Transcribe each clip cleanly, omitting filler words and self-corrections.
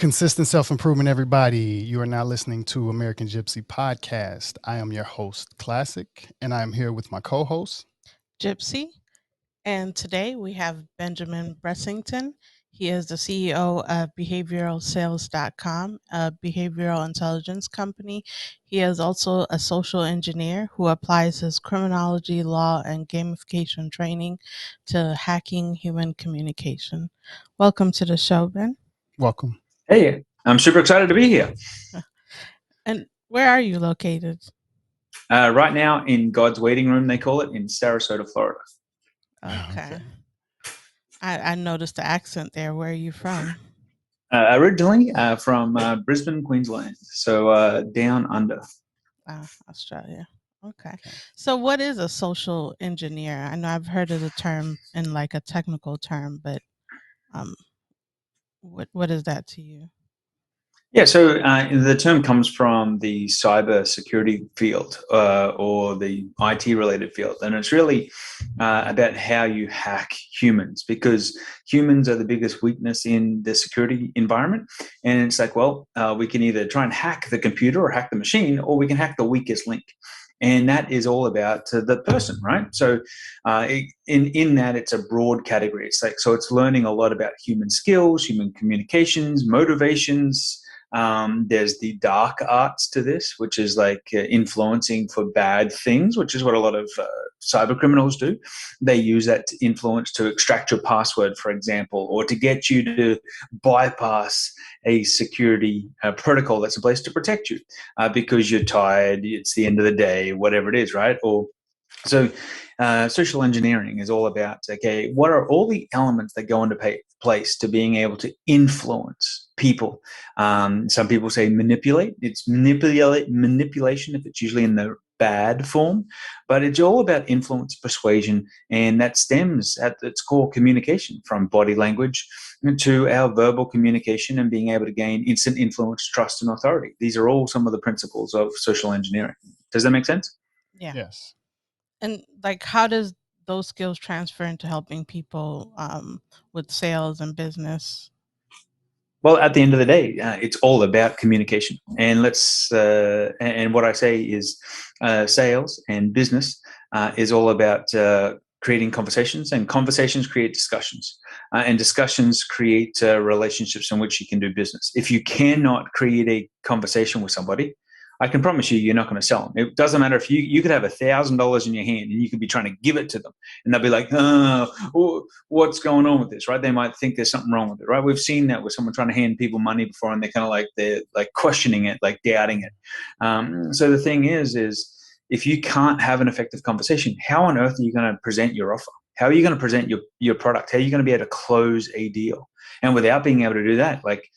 Consistent self-improvement, everybody. You are now listening to American gypC podcast. I am your host, Classic, and I'm here with my co-host, gypC. And today we have Benjamin Bressington. He is the CEO of behavioralsales.com, a behavioral intelligence company. He is also a social engineer who applies his criminology, law, and gamification training to hacking human communication. Welcome to the show, Ben. Welcome. Hey, I'm super excited to be here. And where are you located? Right now in God's waiting room, they call it, in Sarasota, Florida. Okay. I noticed the accent there. Where are you from? Originally from Brisbane, Queensland, so down under. Australia. Okay. So what is a social engineer? I know I've heard of the term in like a technical term, but what is that to you? Yeah, so the term comes from the cyber security field or the IT related field. And it's really about how you hack humans, because humans are the biggest weakness in the security environment. And it's like, well, we can either try and hack the computer or hack the machine, or we can hack the weakest link. And that is all about the person, right? So in that, it's a broad category. It's like, so it's learning a lot about human skills, human communications, motivations. There's the dark arts to this, which is like influencing for bad things, which is what a lot of cyber criminals do. They use that to influence to extract your password, for example, or to get you to bypass a security protocol that's in place to protect you because you're tired, it's the end of the day, whatever it is, right? Or so social engineering is all about, okay, what are all the elements that go into place to being able to influence people? Some people say manipulate. It's manipulation if it's usually in the bad form, but it's all about influence, persuasion, and that stems at its core communication, from body language to our verbal communication and being able to gain instant influence, trust, and authority. These are all some of the principles of social engineering. Does that make sense? Yeah. Yes. And like, how does those skills transfer into helping people with sales and business? Well, at the end of the day, it's all about communication. And and what I say is sales and business is all about creating conversations, and conversations create discussions, and discussions create relationships in which you can do business. If you cannot create a conversation with somebody, I can promise you're not going to sell them. It doesn't matter if you could have $1,000 in your hand and you could be trying to give it to them, and they'll be like, oh, what's going on with this, right? They might think there's something wrong with it, right? We've seen that with someone trying to hand people money before, and they're like questioning it, like doubting it. So the thing is if you can't have an effective conversation, how on earth are you going to present your offer? How are you going to present your product? How are you going to be able to close a deal? And without being able to do that, like,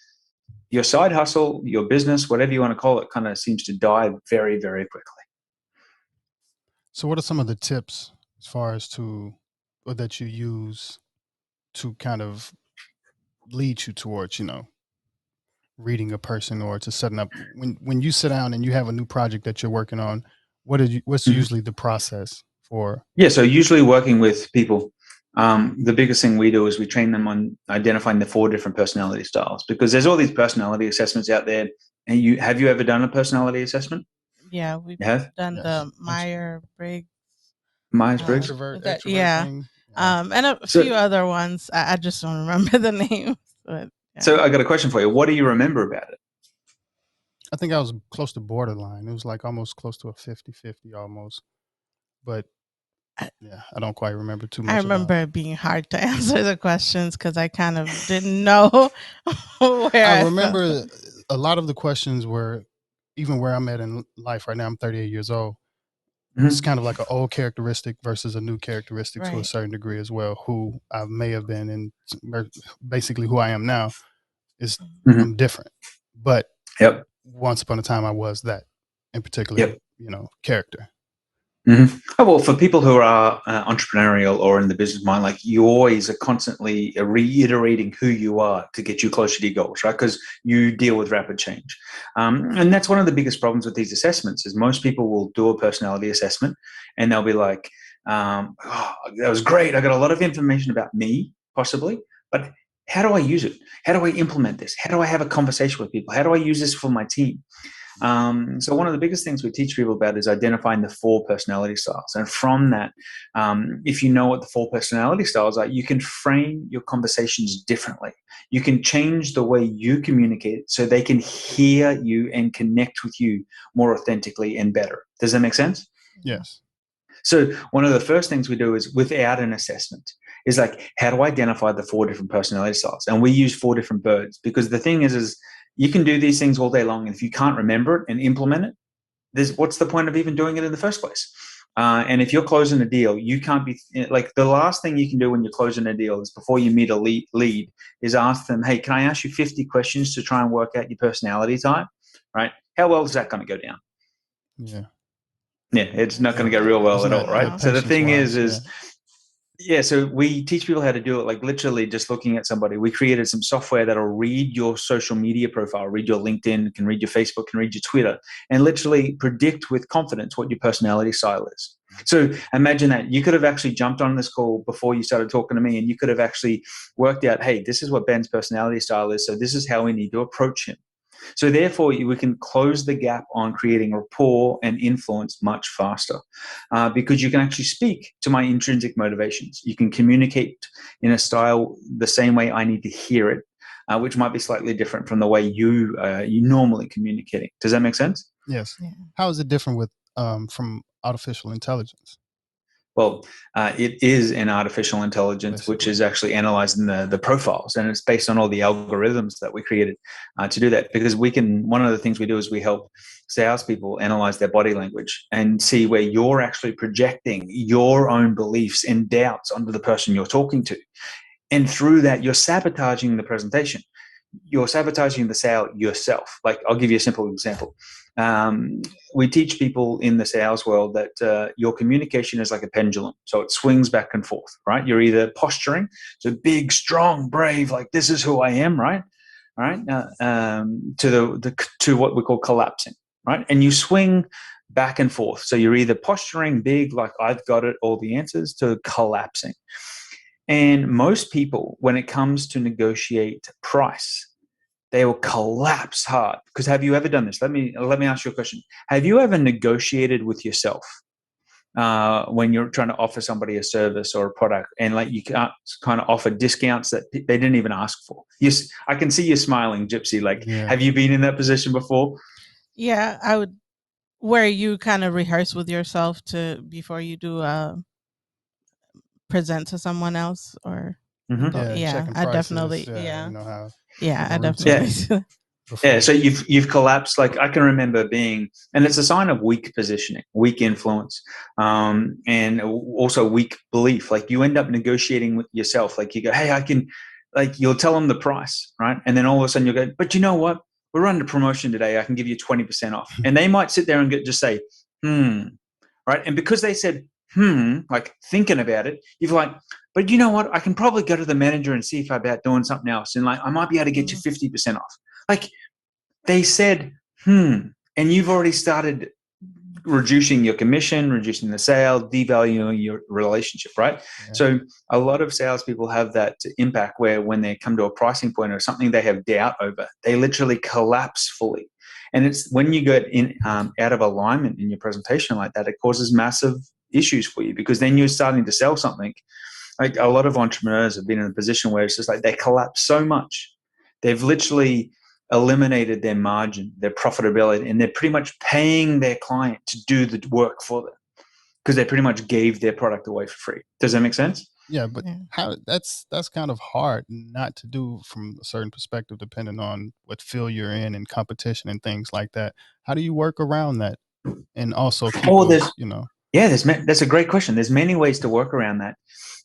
your side hustle, your business, whatever you want to call it, kind of seems to die very, very quickly. So what are some of the tips as far as or that you use to kind of lead you towards, reading a person, or to setting up when you sit down and you have a new project that you're working on, what's usually the process for? Yeah. So usually working with people, the biggest thing we do is we train them on identifying the 4 different personality styles, because there's all these personality assessments out there. And have you ever done a personality assessment? Yeah, we've done the Myers-Briggs. Myers-Briggs. Introvert, That, extrovert yeah. thing. And a few other ones. I just don't remember the names. But, yeah. So I got a question for you. What do you remember about it? I think I was close to borderline. It was like almost close to a 50-50 almost. But yeah, I don't quite remember too much. I remember it being hard to answer the questions because I kind of didn't know where I remember a lot of the questions were, even where I'm at in life right now, I'm 38 years old. It's kind of like an old characteristic versus a new characteristic to a certain degree as well. Who I may have been, and basically who I am now is I'm different. But once upon a time, I was that in particular, character. Oh, well, for people who are entrepreneurial or in the business mind, like, you always are constantly reiterating who you are to get you closer to your goals, right? Because you deal with rapid change. And that's one of the biggest problems with these assessments is most people will do a personality assessment and they'll be like, oh, that was great. I got a lot of information about me, possibly, but how do I use it? How do I implement this? How do I have a conversation with people? How do I use this for my team? So one of the biggest things we teach people about is identifying the 4 personality styles. And from that, if you know what the 4 personality styles are, you can frame your conversations differently. You can change the way you communicate so they can hear you and connect with you more authentically and better. Does that make sense? Yes. So one of the first things we do is, without an assessment, is like, how to identify the 4 different personality styles. And we use 4 different birds, because the thing is you can do these things all day long, and if you can't remember it and implement it, what's the point of even doing it in the first place? And if you're closing a deal, you can't be like, the last thing you can do when you're closing a deal is, before you meet a lead, is ask them, hey, can I ask you 50 questions to try and work out your personality type? Right? How well is that going to go down? Yeah. Yeah, it's not going to go real well at all, right? No. So the thing is yeah. yeah, so we teach people how to do it, like literally just looking at somebody. We created some software that'll read your social media profile, read your LinkedIn, can read your Facebook, can read your Twitter, and literally predict with confidence what your personality style is. So imagine that. You could have actually jumped on this call before you started talking to me, and you could have actually worked out, hey, this is what Ben's personality style is, so this is how we need to approach him. So therefore, we can close the gap on creating rapport and influence much faster, because you can actually speak to my intrinsic motivations. You can communicate in a style the same way I need to hear it, which might be slightly different from the way you normally communicating. Does that make sense? Yes. Yeah. How is it different with from artificial intelligence? Well, it is an artificial intelligence, which is actually analyzing the profiles, and it's based on all the algorithms that we created to do that. Because one of the things we do is we help salespeople analyze their body language and see where you're actually projecting your own beliefs and doubts onto the person you're talking to. And through that, you're sabotaging the presentation. You're sabotaging the sale yourself. Like, I'll give you a simple example. We teach people in the sales world that your communication is like a pendulum. So it swings back and forth, right? You're either posturing, so big, strong, brave, like this is who I am, right? Right? To what we call collapsing, right? And you swing back and forth. So you're either posturing big, like I've got it, all the answers, to collapsing. And most people, when it comes to negotiate price, they will collapse hard. Because have you ever done this? Let me ask you a question. Have you ever negotiated with yourself when you're trying to offer somebody a service or a product, and like you can't kind of offer discounts that they didn't even ask for? Yes, I can see you smiling, gypC. Like, have you been in that position before? Yeah, I would. Where you kind of rehearse with yourself before you do present to someone else, or I definitely I definitely Yeah, so you've collapsed. Like, I can remember being, and it's a sign of weak positioning, weak influence, and also weak belief. Like, you end up negotiating with yourself. Like, you go, hey, I can, like, you'll tell them the price, right? And then all of a sudden you'll go, but you know what? We're running a promotion today. I can give you 20% off. And they might sit there and just say, right? And because they said, like thinking about it, you're like, but you know what? I can probably go to the manager and see if I'm about doing something else. And like, I might be able to get you 50% off. Like, they said, and you've already started reducing your commission, reducing the sale, devaluing your relationship, right? Yeah. So a lot of salespeople have that impact where when they come to a pricing point or something they have doubt over, they literally collapse fully. And it's when you get out of alignment in your presentation like that, it causes massive issues for you, because then you're starting to sell something. Like, a lot of entrepreneurs have been in a position where it's just like they collapse so much. They've literally eliminated their margin, their profitability, and they're pretty much paying their client to do the work for them because they pretty much gave their product away for free. Does that make sense? Yeah, but how that's kind of hard not to do from a certain perspective, depending on what field you're in and competition and things like that. How do you work around that? And also, that's a great question. There's many ways to work around that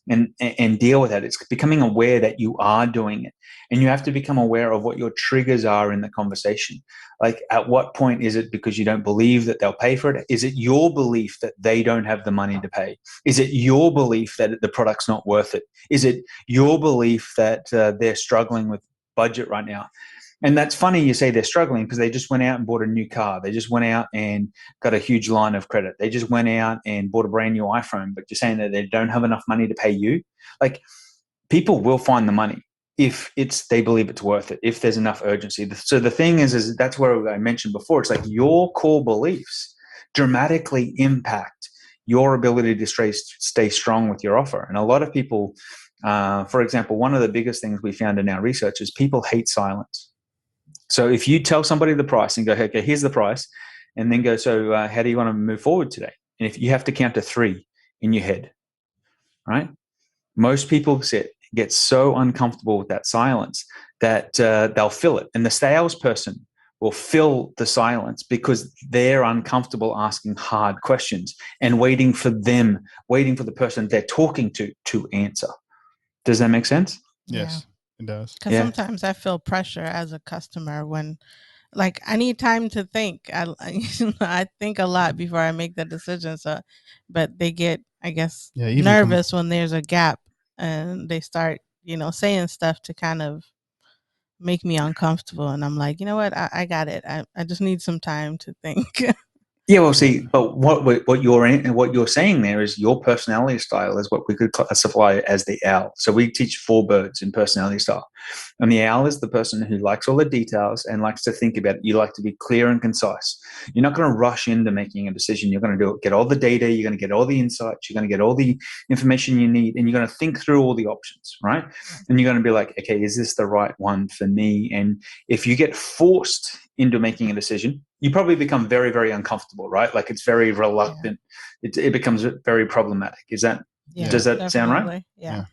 and deal with that. It's becoming aware that you are doing it, and you have to become aware of what your triggers are in the conversation. Like, at what point is it because you don't believe that they'll pay for it? Is it your belief that they don't have the money to pay? Is it your belief that the product's not worth it? Is it your belief that they're struggling with budget right now? And that's funny you say they're struggling, because they just went out and bought a new car. They just went out and got a huge line of credit. They just went out and bought a brand new iPhone, but you're saying that they don't have enough money to pay you. Like, people will find the money. if they believe it's worth it, if there's enough urgency. So the thing is that's where I mentioned before, it's like your core beliefs dramatically impact your ability to stay strong with your offer. And a lot of people, for example, one of the biggest things we found in our research is people hate silence. So if you tell somebody the price and go, okay, here's the price, and then go, so how do you want to move forward today? And if you have to count to 3 in your head, right? Most people get so uncomfortable with that silence that they'll fill it. And the salesperson will fill the silence because they're uncomfortable asking hard questions and waiting for the person they're talking to answer. Does that make sense? Yes, it does. Because sometimes I feel pressure as a customer when, like, I need time to think. I think a lot before I make the decision. So, but they get, I guess, nervous when there's a gap, and they start, saying stuff to kind of make me uncomfortable. And I'm like, you know what? I got it. I just need some time to think. Yeah, well, see, but what you're saying there is your personality style is what we could classify as the owl. So we teach 4 birds in personality style, and the owl is the person who likes all the details and likes to think about it. You like to be clear and concise. You're not going to rush into making a decision. You're going to get all the data. You're going to get all the insights. You're going to get all the information you need, and you're going to think through all the options, right? And you're going to be like, okay, is this the right one for me? And if you get forced into making a decision, you probably become very, very uncomfortable, right? Like it's very reluctant. Yeah. It becomes very problematic. Does that definitely sound right? Yeah.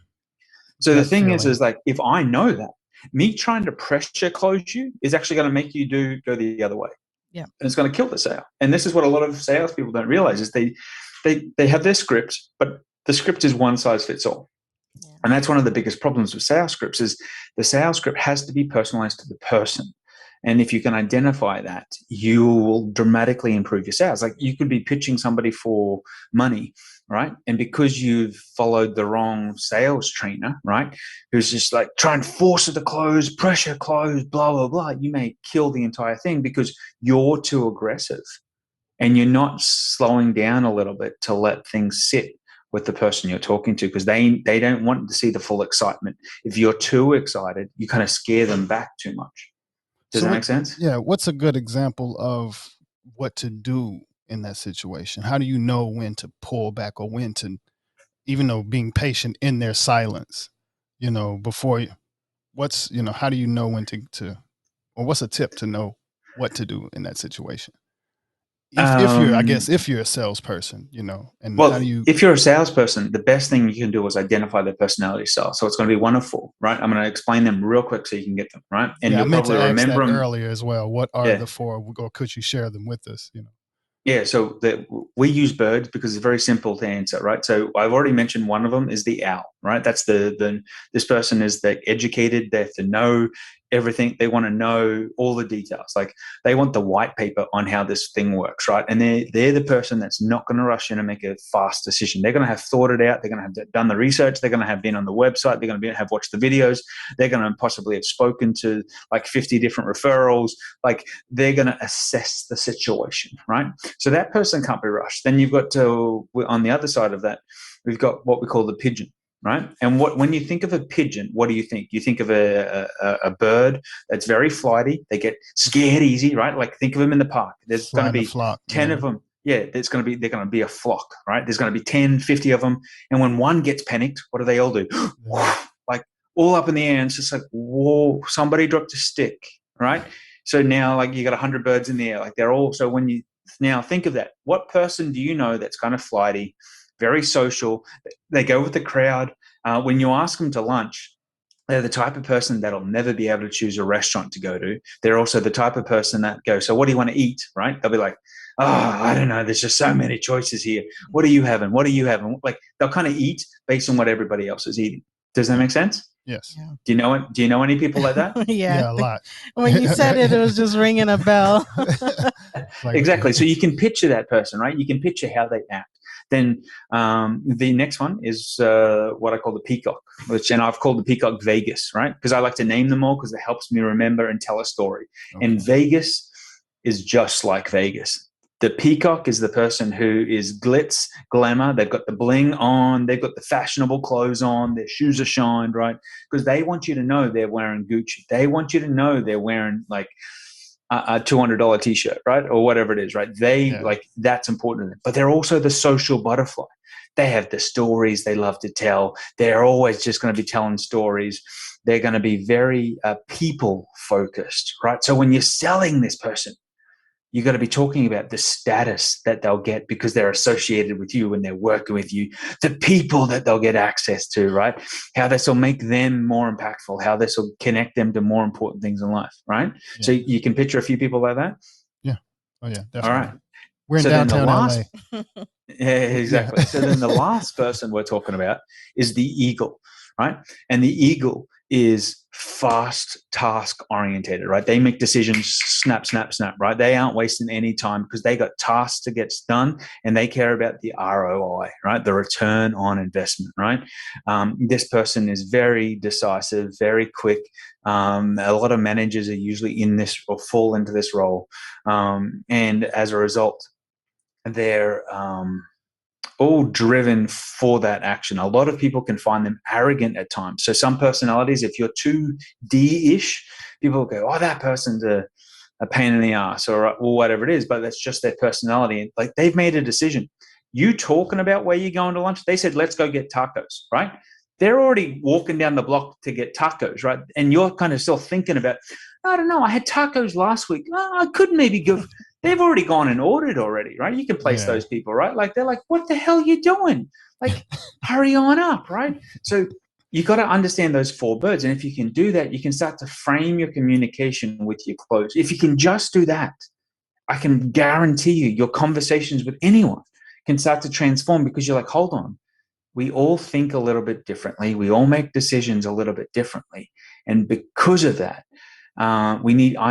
So the thing is like, if I know that, me trying to pressure close you is actually going to make you go the other way. Yeah. And it's going to kill the sale. And this is what a lot of salespeople don't realize is they have their script, but the script is one size fits all. Yeah. And that's one of the biggest problems with sales scripts is the sales script has to be personalized to the person. And if you can identify that, you will dramatically improve your sales. Like you could be pitching somebody for money, right? And because you've followed the wrong sales trainer, right, who's just like try and force it to close, pressure close, blah, blah, blah, you may kill the entire thing because you're too aggressive and you're not slowing down a little bit to let things sit with the person you're talking to because they don't want to see the full excitement. If you're too excited, you kind of scare them back too much. Does that make sense? Yeah. What's a good example of what to do in that situation? How do you know when to pull back or when to, even though being patient in their silence, before you, how do you know when to, or what's a tip to know what to do in that situation? If you're a salesperson, and well, how do you? If you're a salesperson, the best thing you can do is identify their personality style. So it's going to be 1 of 4, right? I'm going to explain them real quick so you can get them, right? And you'll probably remember them earlier as well. What are the 4, or could you share them with us? Yeah, so we use birds because it's very simple to answer, right? So I've already mentioned one of them is the owl, right? That's this person is educated, they have to know everything. They want to know all the details. Like they want the white paper on how this thing works, right? And they're the person that's not going to rush in and make a fast decision. They're going to have thought it out. They're going to have done the research. They're going to have been on the website. They're going to have watched the videos. They're going to possibly have spoken to like 50 different referrals. Like they're going to assess the situation, right? So that person can't be rushed. Then you've got on the other side of that, we've got what we call the pigeon. Right. And when you think of a pigeon, what do you think? You think of a bird that's very flighty. They get scared easy. Right. Like think of them in the park. There's going to be 10 of them. Yeah. They're going to be a flock. Right. There's going to be 10, 50 of them. And when one gets panicked, what do they all do? Like all up in the air. And it's just like, whoa, somebody dropped a stick. Right. So now like you got 100 birds in the air. Like they're all. So when you now think of that, what person do you know that's kind of flighty? Very social. They go with the crowd. When you ask them to lunch, they're the type of person that'll never be able to choose a restaurant to go to. They're also the type of person that goes, so what do you want to eat, right? They'll be like, oh, I don't know. There's just so many choices here. What are you having? What are you having? Like they'll kind of eat based on what everybody else is eating. Does that make sense? Yes. Yeah. Do you know any people like that? Yeah, a lot. When you said it, it was just ringing a bell. Exactly. So you can picture that person, right? You can picture how they act. Then the next one is what I call the Peacock, and I've called the Peacock Vegas, right? Because I like to name them all because it helps me remember and tell a story. Okay. And Vegas is just like Vegas. The peacock is the person who is glitz, glamour. They've got the bling on. They've got the fashionable clothes on. Their shoes are shined, right? Because they want you to know they're wearing Gucci. They want you to know they're wearing like a $200 t-shirt, right? Or whatever it is, right? Like, that's important to them. But they're also the social butterfly. They have the stories they love to tell. They're always just going to be telling stories. They're going to be very people focused, right? So when you're selling this person, you got to be talking about the status that they'll get because they're associated with you and they're working with you, the people that they'll get access to, right? How this will make them more impactful, how this will connect them to more important things in life, right? Yeah. So you can picture a few people like that? Yeah. Oh, yeah, definitely. All right. We're in downtown LA. Yeah, exactly. So then the last person we're talking about is the eagle, right? And the eagle is fast task orientated, right? They make decisions, snap, snap, snap, right? They aren't wasting any time because they got tasks to get done and they care about the ROI, right? The return on investment, right? This person is very decisive, very quick. A lot of managers are usually in this or fall into this role. And as a result, they're all driven for that action. A lot of people can find them arrogant at times. So some personalities, if you're too D-ish, people will go, oh, that person's a pain in the ass or whatever it is, but that's just their personality. Like, they've made a decision. You talking about where you're going to lunch? They said, let's go get tacos, right? They're already walking down the block to get tacos, right? And you're kind of still thinking about, I don't know, I had tacos last week. Oh, I could maybe go. They've already gone and ordered already, right? You can place those people, right? Like, they're like, what the hell are you doing? Like, hurry on up, right? So you got to understand those four birds. And if you can do that, you can start to frame your communication with your close. If you can just do that, I can guarantee you your conversations with anyone can start to transform because you're like, hold on. We all think a little bit differently. We all make decisions a little bit differently. And because of that, I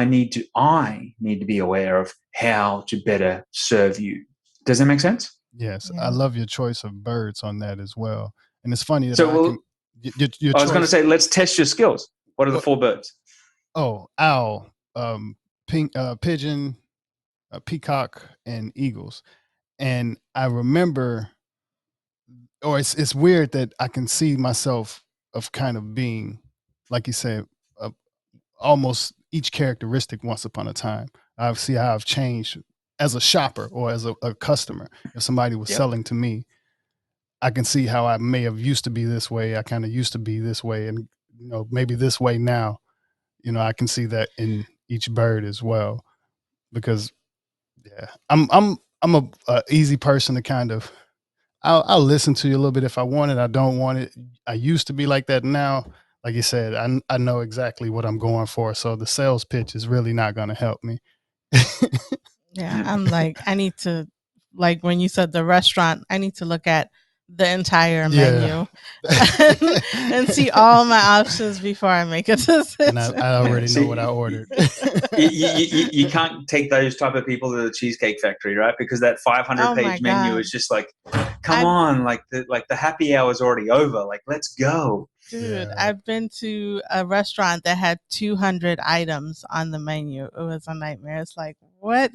need to be aware of how to better serve you. Does that make sense? Yes. Yeah. I love your choice of birds on that as well. And it's funny that I was going to say, let's test your skills. What are the four birds? Oh, owl, pigeon, peacock, and eagles. And I remember, it's weird that I can see myself of kind of being, like you said, almost each characteristic once upon a time. I see how I've changed as a shopper or as a customer. If somebody was selling to me, I can see how I may have used to be this way. I kind of used to be this way, and maybe this way now. I can see that in each bird as well, because I'm a easy person to kind of. I'll listen to you a little bit if I want it. I don't want it. I used to be like that. Now, like you said, I know exactly what I'm going for. So the sales pitch is really not going to help me. Yeah, I'm like, I need to, like when you said the restaurant, I need to look at the entire menu and see all my options before I make a decision. And I already know what I ordered. You can't take those type of people to the Cheesecake Factory, right? Because that 500-page menu is just like, come on, like the happy hour is already over. Like, let's go. Dude, I've been to a restaurant that had 200 items on the menu. It was a nightmare. It's like, what?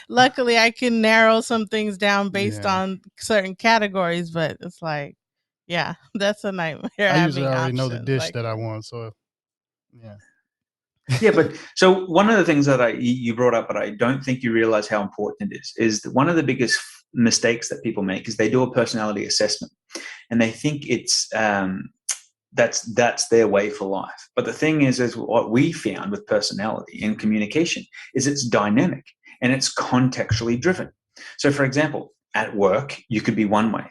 Luckily, I can narrow some things down based on certain categories, but it's like, that's a nightmare. I usually already know the dish that I want, so yeah, but so one of the things that you brought up, but I don't think you realize how important it is that one of the biggest mistakes that people make is they do a personality assessment and they think it's that's their way for life. But the thing is what we found with personality and communication is it's dynamic and it's contextually driven. So, for example, at work, you could be one way.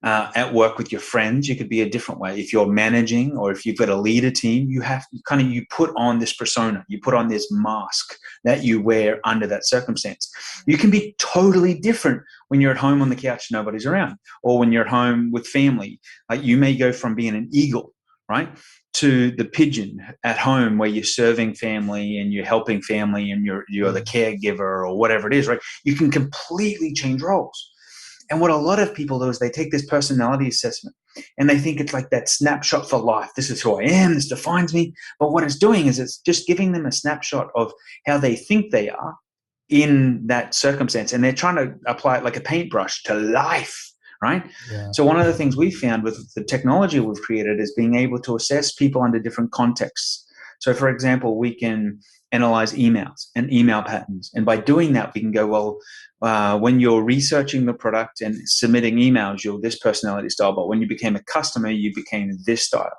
At work with your friends, you could be a different way. If you're managing or if you've got a leader team, you put on this persona, you put on this mask that you wear under that circumstance. You can be totally different when you're at home on the couch, nobody's around, or when you're at home with family. Like, you may go from being an eagle, right, to the pigeon at home where you're serving family and you're helping family and you're the caregiver or whatever it is, right? You can completely change roles. And what a lot of people do is they take this personality assessment and they think it's like that snapshot for life. This is who I am. This defines me. But what it's doing is it's just giving them a snapshot of how they think they are in that circumstance, and they're trying to apply it like a paintbrush to life, right? Yeah. So one of the things we found with the technology we've created is being able to assess people under different contexts. So for example, we can analyze emails and email patterns. And by doing that, we can go, well, when you're researching the product and submitting emails, you're this personality style, but when you became a customer, you became this style.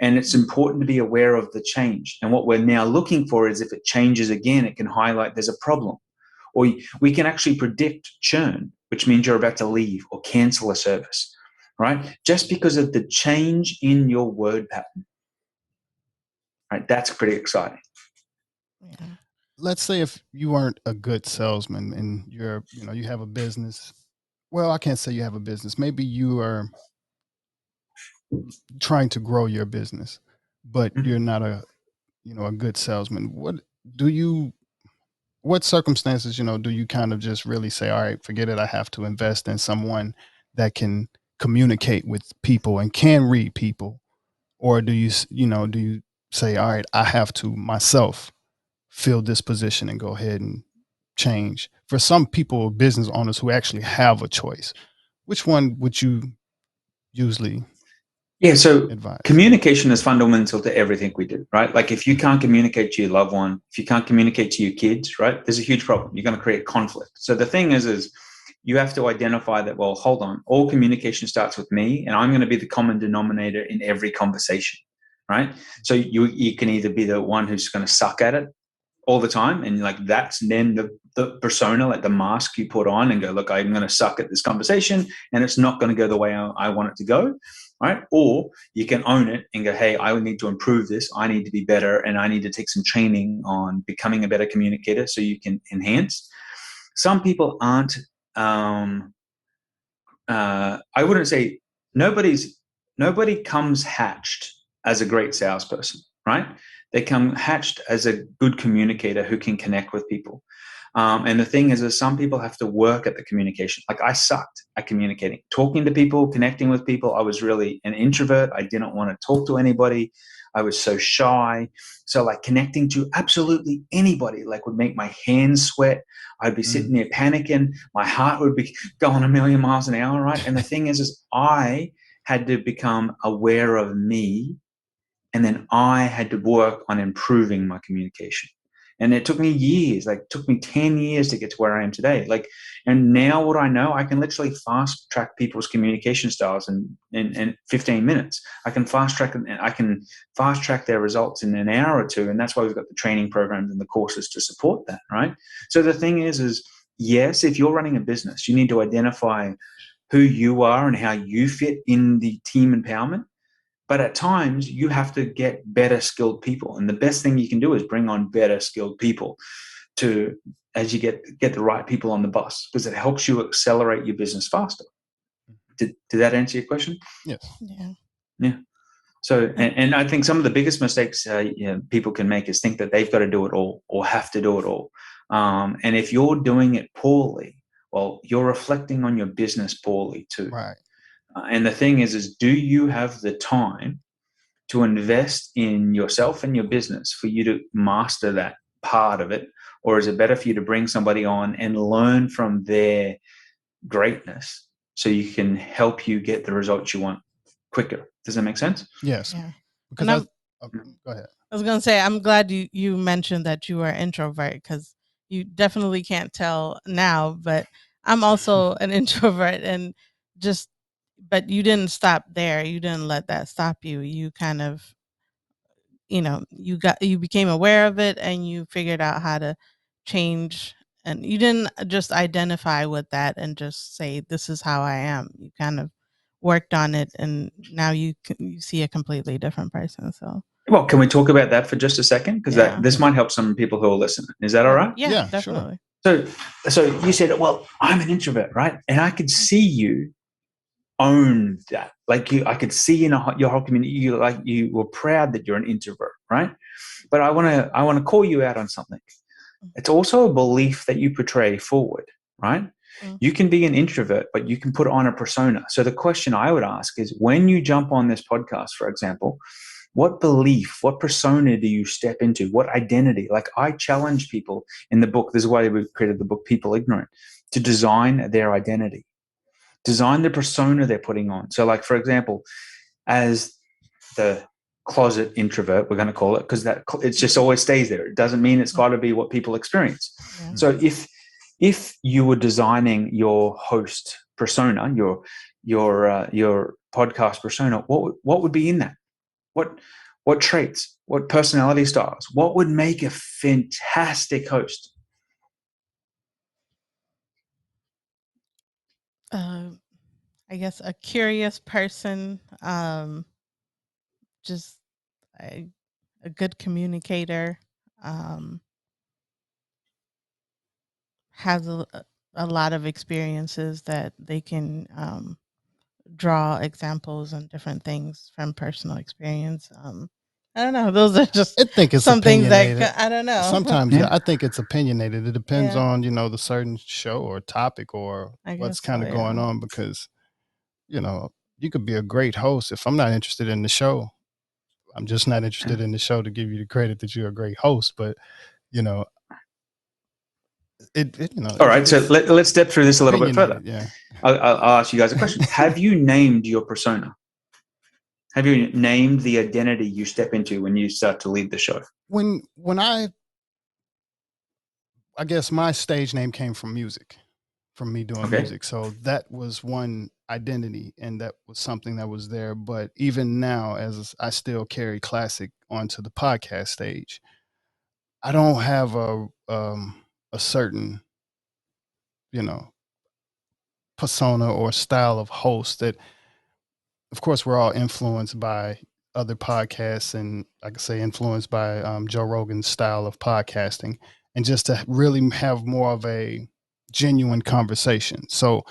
And it's important to be aware of the change. And what we're now looking for is if it changes again, it can highlight there's a problem. Or we can actually predict churn, which means you're about to leave or cancel a service, right? Just because of the change in your word pattern, right? That's pretty exciting. Yeah. Let's say if you weren't a good salesman and you have a business. Well, I can't say you have a business. Maybe you are trying to grow your business, but you're not a good salesman. What circumstances, do you kind of just really say, all right, forget it. I have to invest in someone that can communicate with people and can read people? Or do you say, all right, I have to myself fill this position and go ahead and change? For some people, business owners who actually have a choice, which one would you usually so advise? communication is fundamental to everything we do, right? Like if you can't communicate to your loved one, if you can't communicate to your kids, right, there's a huge problem. You're going to create conflict. So the thing is you have to identify that, well, hold on, all communication starts with me, and I'm going to be the common denominator in every conversation, right? So you can either be the one who's going to suck at it all the time, and like that's then the persona, like the mask you put on and go, look, I'm going to suck at this conversation and it's not going to go the way I want it to go, right? Or you can own it and go, hey, I need to improve this, I need to be better, and I need to take some training on becoming a better communicator so you can enhance. Some people aren't I wouldn't say nobody comes hatched as a great salesperson, right? They come hatched as a good communicator who can connect with people. And the thing is some people have to work at the communication. Like I sucked at communicating, talking to people, connecting with people. I was really an introvert. I didn't want to talk to anybody. I was so shy. So like connecting to absolutely anybody like would make my hands sweat. I'd be sitting there panicking. My heart would be going a million miles an hour, right? And the thing is I had to become aware of me, and then I had to work on improving my communication. And it took me years, like it took me 10 years to get to where I am today. Like, and now what I know, I can literally fast track people's communication styles in 15 minutes. I can fast track their results in an hour or two. And that's why we've got the training programs and the courses to support that, right? So the thing is yes, if you're running a business, you need to identify who you are and how you fit in the team empowerment. But at times you have to get better skilled people. And the best thing you can do is bring on better skilled people as you get the right people on the bus, because it helps you accelerate your business faster. Did that answer your question? Yes. Yeah. So, and I think some of the biggest mistakes people can make is think that they've got to do it all or have to do it all. And if you're doing it poorly, well, you're reflecting on your business poorly too. Right. And the thing is do you have the time to invest in yourself and your business for you to master that part of it? Or is it better for you to bring somebody on and learn from their greatness so you can help you get the results you want quicker? Does that make sense? Yes. Yeah. Because go ahead. I was going to say, I'm glad you mentioned that you are introvert, because you definitely can't tell now, but I'm also an introvert, and but you didn't stop there. You didn't let that stop you. You kind of, you became aware of it and you figured out how to change, and you didn't just identify with that and just say, this is how I am. You kind of worked on it, and now you see a completely different person. So, well, can we talk about that for just a second? Because this might help some people who are listening. Is that all right? Yeah, definitely. Sure. So you said, well, I'm an introvert, right? And I could see you own that. Like I could see in your whole community, you were proud that you're an introvert, right? But I want to call you out on something. It's also a belief that you portray forward, right? You can be an introvert, but you can put on a persona. So the question I would ask is, when you jump on this podcast, for example, What belief, what persona do you step into? What identity? Like, I challenge people in the book, this is why we created the book People Ignorant, to design their identity, design the persona they're putting on. So, like, for example, as the closet introvert, we're going to call it, because that it just always stays there. It doesn't mean it's got to be what people experience. Yeah. So if you were designing your host persona, your podcast persona, what would be in that? What traits? What personality styles? What would make a fantastic host? I guess a curious person, just a good communicator, has a lot of experiences that they can draw examples and different things from personal experience. I don't know. Those are just I think it's some things opinionated. that I don't know. Sometimes, yeah, I think it's opinionated. It depends on, the certain show or topic or what's kind of going on, because, you could be a great host. If I'm not interested in the show, I'm just not interested in the show to give you the credit that you're a great host. But, all right. So let's step through this a little bit further. Yeah. I'll ask you guys a question. Have you named your persona? Have you named the identity you step into when you start to lead the show? When I guess my stage name came from music, from me doing music. So that was one identity, and that was something that was there. But even now, as I still carry classic onto the podcast stage, I don't have a certain, persona or style of host. That, of course, we're all influenced by other podcasts, and I could say influenced by Joe Rogan's style of podcasting, and just to really have more of a genuine conversation. So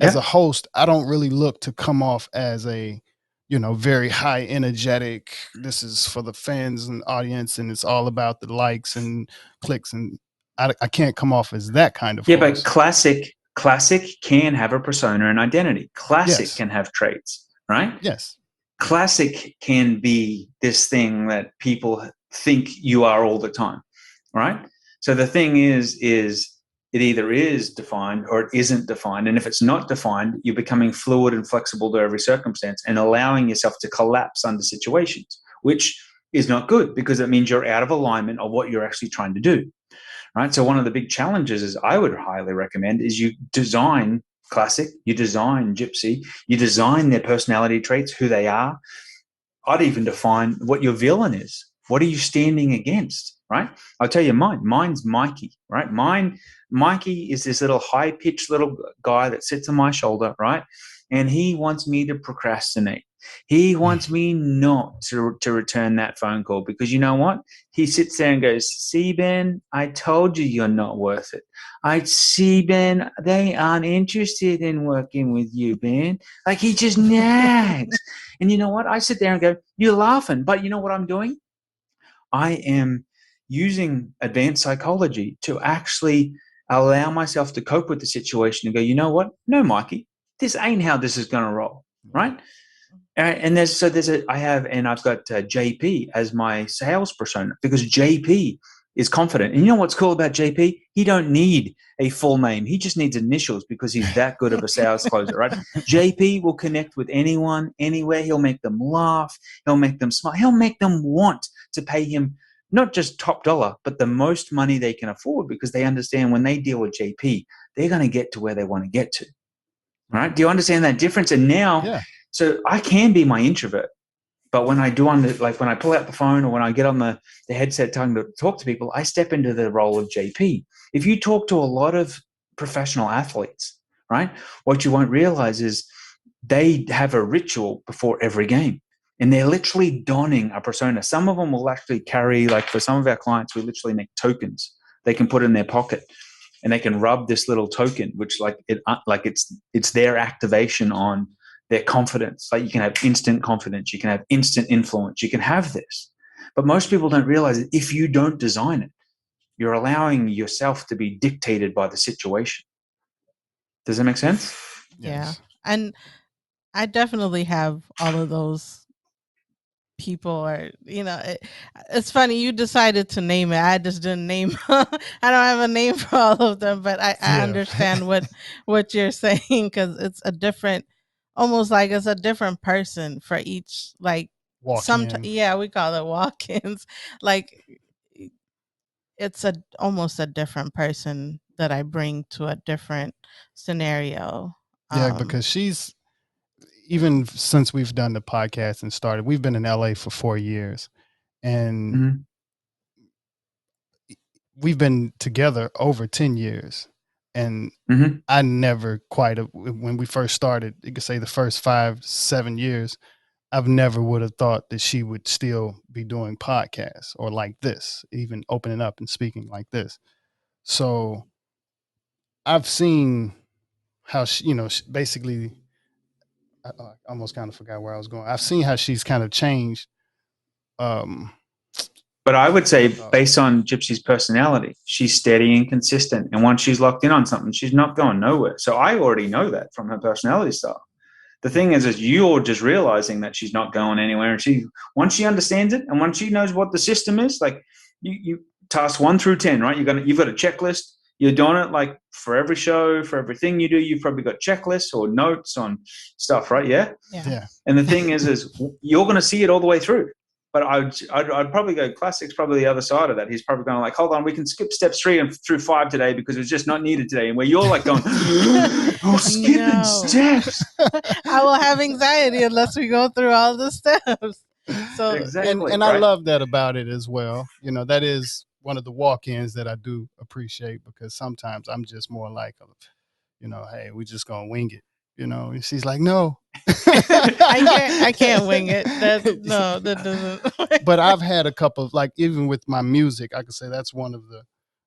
as a host, I don't really look to come off as a, very high energetic, this is for the fans and audience, and it's all about the likes and clicks, and I can't come off as that kind of host. But classic can have a persona and identity. Classic can have traits, right? Yes. Classic can be this thing that people think you are all the time, right? So the thing is it either is defined or it isn't defined. And if it's not defined, you're becoming fluid and flexible to every circumstance and allowing yourself to collapse under situations, which is not good, because it means you're out of alignment of what you're actually trying to do, right? So one of the big challenges is I would highly recommend is you design classic, you design gypC, you design their personality traits, who they are. I'd even define what your villain is. What are you standing against, right? I'll tell you mine. Mine's Mikey, right? Mikey is this little high-pitched little guy that sits on my shoulder, right? And he wants me to procrastinate. He wants me not to return that phone call, because you know what? He sits there and goes, see, Ben, I told you you're not worth it. I see, Ben, they aren't interested in working with you, Ben. Like, he just nags. And you know what? I sit there and go, you're laughing. But you know what I'm doing? I am using advanced psychology to actually allow myself to cope with the situation and go, you know what? No, Mikey, this ain't how this is going to roll, right? And I've got JP as my sales persona, because JP is confident. And you know what's cool about JP? He don't need a full name. He just needs initials, because he's that good of a sales closer, right? JP will connect with anyone, anywhere. He'll make them laugh. He'll make them smile. He'll make them want to pay him not just top dollar, but the most money they can afford, because they understand when they deal with JP, they're going to get to where they want to get to, right? Do you understand that difference? And now, so I can be my introvert, but when I do when I pull out the phone or when I get on the headset time to talk to people, I step into the role of JP. If you talk to a lot of professional athletes, right, what you won't realize is they have a ritual before every game, and they're literally donning a persona. Some of them will actually carry, like for some of our clients, we literally make tokens they can put in their pocket, and they can rub this little token, which it's their activation on their confidence. Like, you can have instant confidence, you can have instant influence, you can have this. But most people don't realize that if you don't design it, you're allowing yourself to be dictated by the situation. Does that make sense? Yeah. And I definitely have all of those people, or it's funny you decided to name it. I just didn't name. I don't have a name for all of them, but I understand what you're saying, because it's a different, almost like it's a different person for each, like walk-in. Yeah, we call it walk-ins. Like it's almost a different person that I bring to a different scenario. Yeah, because she's, even since we've done the podcast and started, we've been in LA for 4 years, and we've been together over 10 years. And I never quite, when we first started, you could say the first 5-7 years, I've never would have thought that she would still be doing podcasts or like this, even opening up and speaking like this. So I've seen how she, basically, I almost kind of forgot where I was going. I've seen how she's kind of changed. But I would say, based on gypC's personality, she's steady and consistent. And once she's locked in on something, she's not going nowhere. So I already know that from her personality style. The thing is you're just realizing that she's not going anywhere. And once she understands it, and once she knows what the system is, like you task 1 through 10, right? You've got a checklist. You're doing it like for every show, for everything you do, you've probably got checklists or notes on stuff, right? Yeah. And the thing is you're going to see it all the way through. But I'd probably go classic's probably the other side of that. He's probably going like, hold on, we can skip steps 3 through 5 today because it's just not needed today. And where you're like going, oh, skipping steps. I will have anxiety unless we go through all the steps. So exactly, and right? I love that about it as well. That is one of the walk-ins that I do appreciate, because sometimes I'm just more like, hey, we're just gonna wing it. And she's like, no. I can't wing it. That doesn't. But I've had a couple, like even with my music, I could say that's one of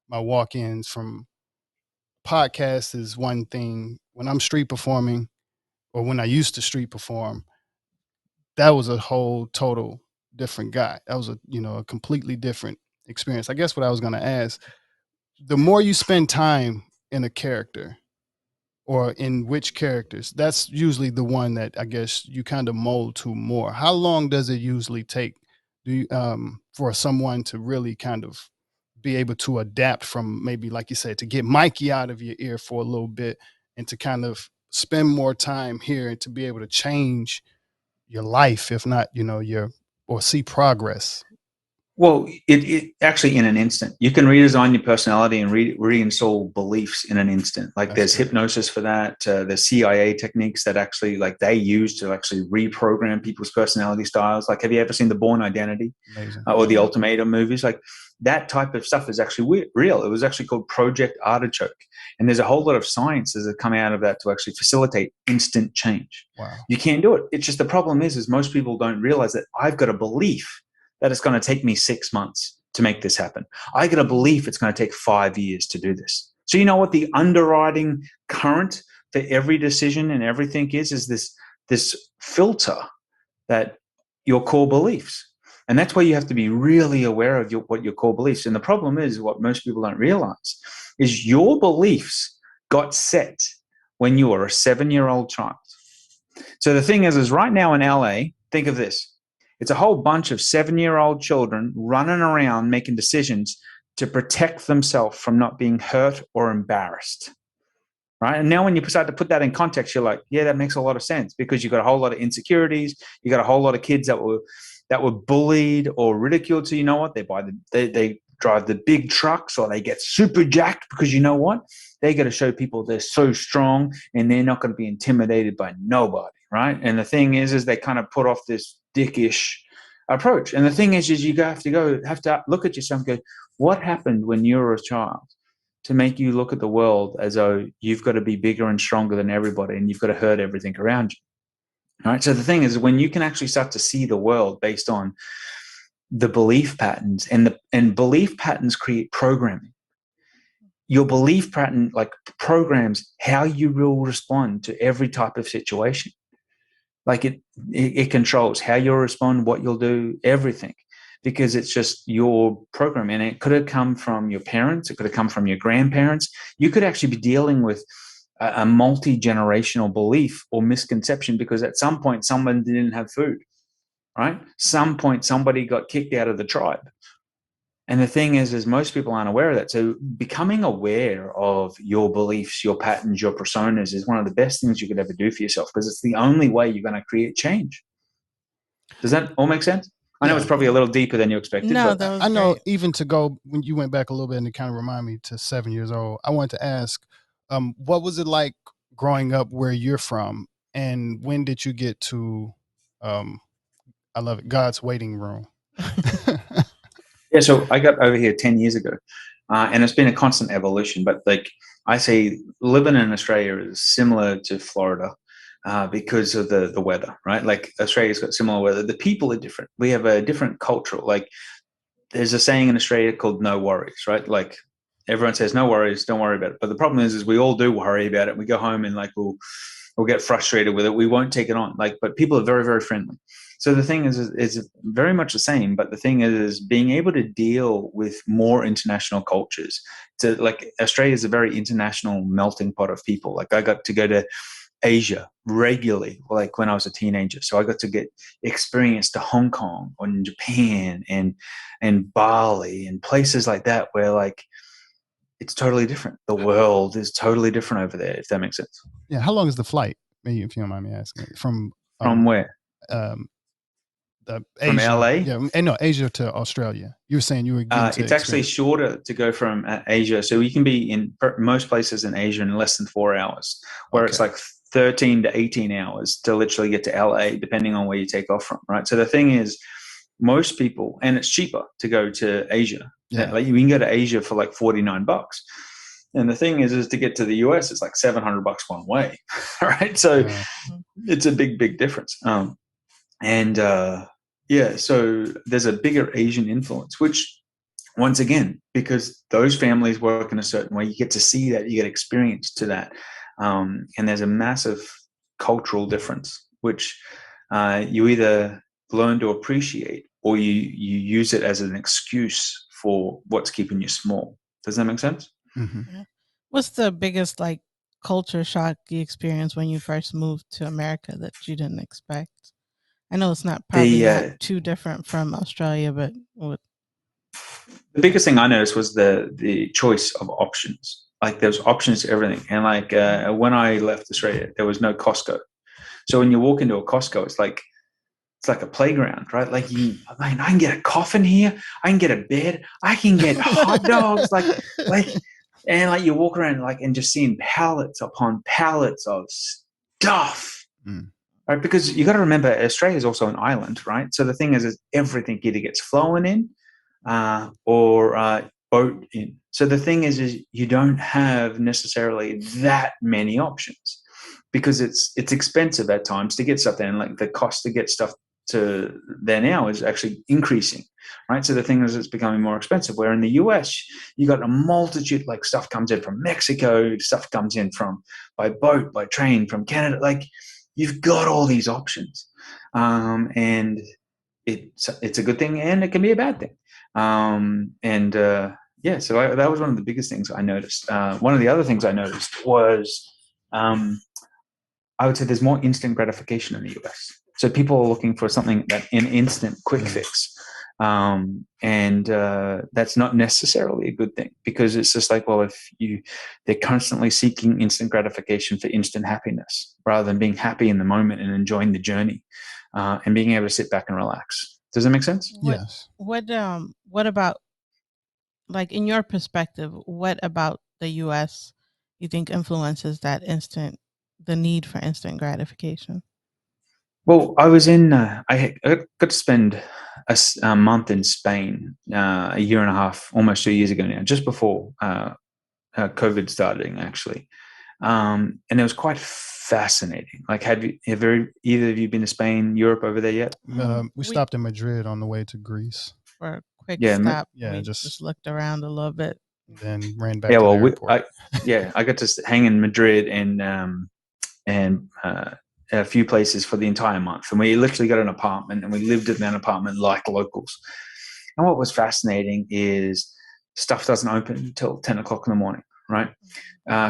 my walk-ins. From podcasts is one thing. When I'm street performing, or when I used to street perform, that was a whole total different guy. That was a completely different experience. I guess what I was going to ask, the more you spend time in a character, or in which characters, that's usually the one that I guess you kind of mold to more. How long does it usually take for someone to really kind of be able to adapt from, maybe like you said, to get Mikey out of your ear for a little bit and to kind of spend more time here and to be able to change your life, if not, or see progress? Well, it actually, in an instant, you can redesign your personality and reinstall beliefs in an instant. Like there's hypnosis for that. There's CIA techniques that actually, like, they use to actually reprogram people's personality styles. Like, have you ever seen the Bourne Identity or the Ultimatum movies? Like that type of stuff is actually real. It was actually called Project Artichoke. And there's a whole lot of sciences that come out of that to actually facilitate instant change. Wow. You can't do it. It's just, the problem is most people don't realize that I've got a belief that it's going to take me 6 months to make this happen. I get a belief it's going to take 5 years to do this. So you know what the underwriting current for every decision and everything is this filter, that your core beliefs. And that's why you have to be really aware of what your core beliefs. And the problem is, what most people don't realize is your beliefs got set when you were a 7-year-old child. So the thing is right now in LA, think of this. It's a whole bunch of 7-year-old children running around making decisions to protect themselves from not being hurt or embarrassed, right? And now when you start to put that in context, you're like, yeah, that makes a lot of sense, because you've got a whole lot of insecurities. You got a whole lot of kids that were bullied or ridiculed. So you know what? They drive the big trucks, or they get super jacked, because you know what? They got to show people they're so strong and they're not going to be intimidated by nobody, right? And the thing is they kind of put off this dickish approach. And the thing is you have to look at yourself and go, what happened when you were a child to make you look at the world as though you've got to be bigger and stronger than everybody and you've got to hurt everything around you? All right. So the thing is, when you can actually start to see the world based on the belief patterns, and belief patterns create programming. Your belief pattern like programs how you will respond to every type of situation. Like it controls how you'll respond, what you'll do, everything, because it's just your program. And it could have come from your parents. It could have come from your grandparents. You could actually be dealing with a multi-generational belief or misconception, because at some point someone didn't have food, right? Some point somebody got kicked out of the tribe. And the thing is most people aren't aware of that. So becoming aware of your beliefs, your patterns, your personas is one of the best things you could ever do for yourself, because it's the only way you're going to create change. Does that all make sense? I know it's probably a little deeper than you expected. No, but that was I know great. even to go, when you went back a little bit and it kind of reminded me to 7 years old, I wanted to ask, what was it like growing up where you're from? And when did you get to, I love it, God's waiting room? Yeah, so I got over here 10 years ago, and it's been a constant evolution. But like I say, living in Australia is similar to Florida because of the weather, right? Like Australia's got similar weather. The people are different. We have a different cultural, like there's a saying in Australia called no worries, right? Like everyone says, no worries, don't worry about it. But the problem is we all do worry about it. We go home and like we'll get frustrated with it. We won't take it on. Like, but people are very, very friendly. So the thing is very much the same. But the thing is being able to deal with more international cultures. So like Australia is a very international melting pot of people. Like I got to go to Asia regularly, like when I was a teenager. So I got to get experience to Hong Kong and Japan and Bali and places like that where like it's totally different. The world is totally different over there, if that makes sense. Yeah. How long is the flight? Maybe if you don't mind me asking. From where? From Asia. LA? Yeah. No, Asia to Australia. You were saying you were getting to It's actually shorter to go from Asia. So you can be in most places in Asia in less than 4 hours, where it's like 13 to 18 hours to literally get to LA, depending on where you take off from, right? So the thing is, most people, and it's cheaper to go to Asia. Yeah. Like you can go to Asia for like $49. And the thing is to get to the US, it's like $700 one way, right? So it's a big, big difference. Yeah, so there's a bigger Asian influence, which once again, because those families work in a certain way, you get to see that, you get experience to that. And there's a massive cultural difference, which you either learn to appreciate or you use it as an excuse for what's keeping you small. Does that make sense? Mm-hmm. Yeah. What's the biggest like culture shock you experienced when you first moved to America that you didn't expect? I know it's not probably not too different from Australia, but the biggest thing I noticed was the choice of options. Like there's options to everything. And like when I left Australia, there was no Costco. So when you walk into a Costco, it's like a playground, right? Like I can get a coffin here, I can get a bed, I can get hot dogs, and like you walk around like and just seeing pallets upon pallets of stuff. Right? Because you got to remember, Australia is also an island, right? So the thing is everything either gets flown in or boat in. So the thing is you don't have necessarily that many options because it's expensive at times to get stuff there, and like the cost to get stuff to there now is actually increasing, right? So the thing is it's becoming more expensive. Where in the US, you got a multitude, like stuff comes in from Mexico, stuff comes in from by boat, by train from Canada, like you've got all these options, and it's a good thing and it can be a bad thing. Yeah, so that was one of the biggest things I noticed. One of the other things I noticed was I would say there's more instant gratification in the US. So people are looking for something that an instant quick fix. That's not necessarily a good thing, because it's just like, well, they're constantly seeking instant gratification for instant happiness rather than being happy in the moment and enjoying the journey and being able to sit back and relax. Does that make sense? Yes. What about, like, in your perspective, what about the US you think influences the need for instant gratification? Well, I was I got to spend a month in Spain a year and a half, almost 2 years ago now, just before COVID starting, actually. And it was quite fascinating. Like, have either of you been to Spain, Europe over there yet? We stopped in Madrid on the way to Greece. For a quick stop. Yeah, we just looked around a little bit. Then ran back to the airport. I got to hang in Madrid and a few places for the entire month. And we literally got an apartment and we lived in that apartment like locals. And what was fascinating is stuff doesn't open until 10 o'clock in the morning. right?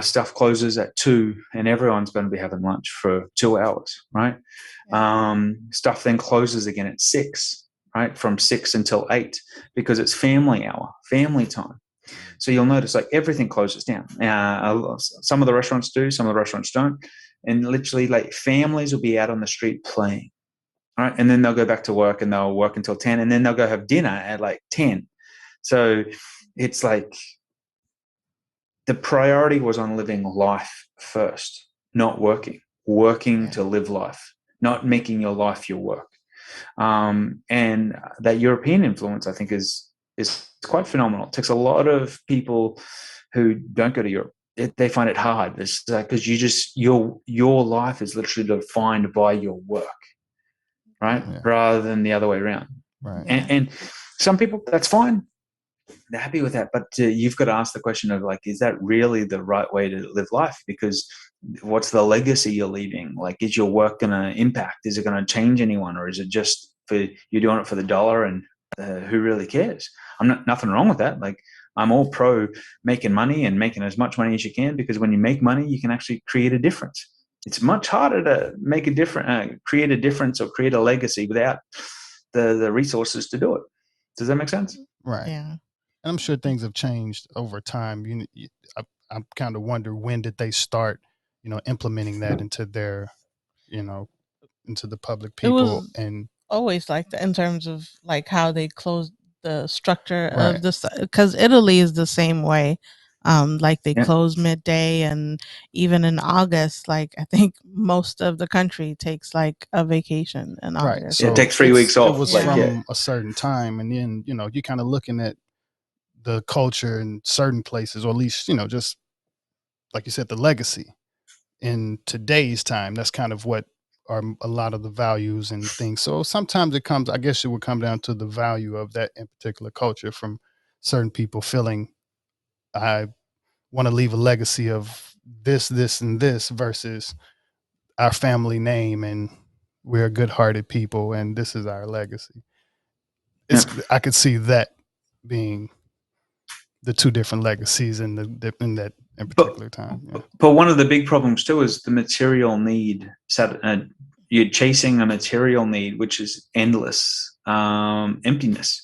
Stuff closes at 2 and everyone's going to be having lunch for 2 hours, right? Stuff then closes again at 6, right? From 6 until 8, because it's family hour, family time. So you'll notice like everything closes down. Some of the restaurants do, some of the restaurants don't. And literally like families will be out on the street playing, right? And then they'll go back to work and they'll work until 10, and then they'll go have dinner at like 10. So it's like the priority was on living life first, not working to live life, not making your life your work. And that European influence, I think, is quite phenomenal. It takes a lot of people who don't go to Europe. They find it hard. It's because your life is literally defined by your work, right? Yeah. Rather than the other way around. Right. And some people, that's fine. They're happy with that, but you've got to ask the question of like, is that really the right way to live life? Because what's the legacy you're leaving? Like, is your work going to impact? Is it going to change anyone, or is it just for you're doing it for the dollar? And who really cares? Nothing wrong with that. Like, I'm all pro making money and making as much money as you can, because when you make money, you can actually create a difference. It's much harder to make a difference, create a difference, or create a legacy without the resources to do it. Does that make sense? Right. Yeah. And I'm sure things have changed over time. I kind of wonder, when did they start, implementing that into their, into the public people? It was and always like that in terms of like how they closed the structure of this, because Italy is the same way. Like they close midday, and even in August, like I think most of the country takes like a vacation in August. Right. So it takes 3 weeks off. It was from a certain time, and then you're kind of looking at the culture in certain places, or at least just like you said, the legacy in today's time. That's kind of what are a lot of the values and things. So sometimes I guess it would come down to the value of that in particular culture, from certain people feeling, I want to leave a legacy of this, and this, versus our family name and we're good-hearted people and this is our legacy. I could see that being the two different legacies in that particular time. Yeah. But one of the big problems too is the material need. You're chasing a material need, which is endless emptiness.